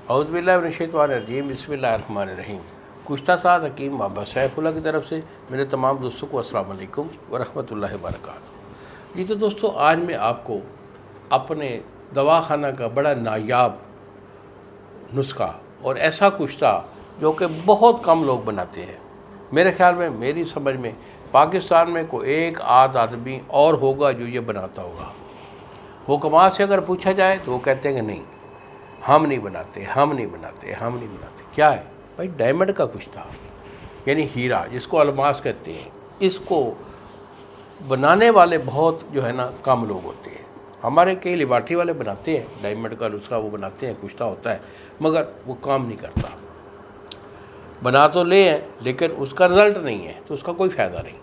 اعوذ باللہ من الشیطان الرجیم، بسم اللہ الرحمن الرحیم۔ کشتہ ساز حکیم بابا سیف اللہ کی طرف سے میرے تمام دوستوں کو السلام علیکم ورحمۃ اللہ وبرکاتہ۔ جی تو دوستو، آج میں آپ کو اپنے دواخانہ کا بڑا نایاب نسخہ اور ایسا کشتہ جو کہ بہت کم لوگ بناتے ہیں، میرے خیال میں، میری سمجھ میں پاکستان میں کوئی ایک آدھ آدمی اور ہوگا جو یہ بناتا ہوگا۔ حکماء سے اگر پوچھا جائے تو وہ کہتے ہیں کہ نہیں، ہم نہیں بناتے۔ کیا ہے بھائی؟ ڈائمنڈ کا کشتہ، یعنی ہیرا جس کو الماس کہتے ہیں، اس کو بنانے والے بہت جو ہے نا کم لوگ ہوتے ہیں۔ ہمارے کئی لیبارٹری والے بناتے ہیں، ڈائمنڈ کا نسخہ وہ بناتے ہیں، کشتہ ہوتا ہے، مگر وہ کام نہیں کرتا۔ بنا تو لے ہیں لیکن اس کا رزلٹ نہیں ہے، تو اس کا کوئی فائدہ نہیں۔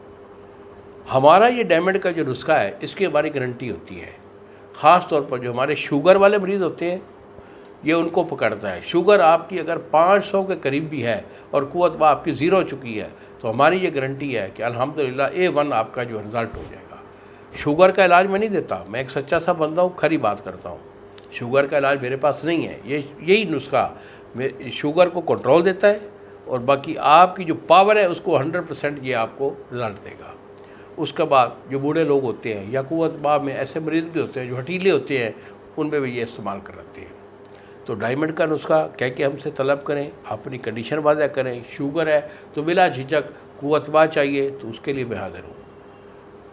ہمارا یہ ڈائمنڈ کا جو نسخہ ہے، اس کی ہماری گارنٹی ہوتی ہے، خاص طور پر جو ہمارے شوگر والے مریض ہوتے ہیں، یہ ان کو پکڑتا ہے۔ شوگر آپ کی اگر 500 کے قریب بھی ہے اور قوت آپ کی 0 ہو چکی ہے، تو ہماری یہ گارنٹی ہے کہ الحمدللہ A1 آپ کا جو رزلٹ ہو جائے گا۔ شوگر کا علاج میں نہیں دیتا، میں ایک سچا سا بندہ ہوں، کھری بات کرتا ہوں۔ شوگر کا علاج میرے پاس نہیں ہے۔ یہی نسخہ شوگر کو کنٹرول دیتا ہے، اور باقی آپ کی جو پاور ہے اس کو 100% یہ آپ کو رزلٹ دے گا۔ اس کے بعد جو بوڑھے لوگ ہوتے ہیں یا قوت میں ایسے مریض بھی ہوتے ہیں جو ہٹیلے ہوتے ہیں، ان میں بھی یہ استعمال کرتے ہیں۔ تو ڈائمنڈ کا نسخہ کہہ کے ہم سے طلب کریں، اپنی کنڈیشن واضح کریں۔ شوگر ہے تو بلا جھجک قوت چاہیے تو اس کے لیے میں حاضر ہوں۔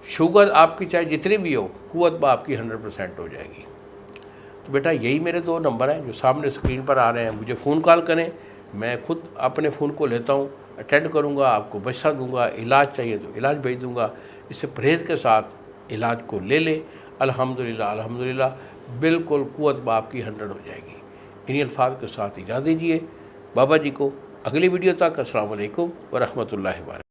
شوگر آپ کی چاہے جتنی بھی ہو، قوت آپ کی 100% ہو جائے گی۔ تو بیٹا یہی میرے 2 نمبر ہیں جو سامنے اسکرین پر آ رہے ہیں، مجھے فون کال کریں، میں خود اپنے فون کو لیتا ہوں، اٹینڈ کروں گا، آپ کو بشرہ دوں گا، علاج چاہیے تو علاج بھیج دوں گا۔ اسے پرہیز کے ساتھ علاج کو لے لیں، الحمدللہ بالکل قوت آپ کی 100 ہو جائے گی۔ انہی الفاظ کے ساتھ اجازت دیجیے بابا جی کو۔ اگلی ویڈیو تک السلام علیکم ورحمۃ اللہ وبرکاتہ۔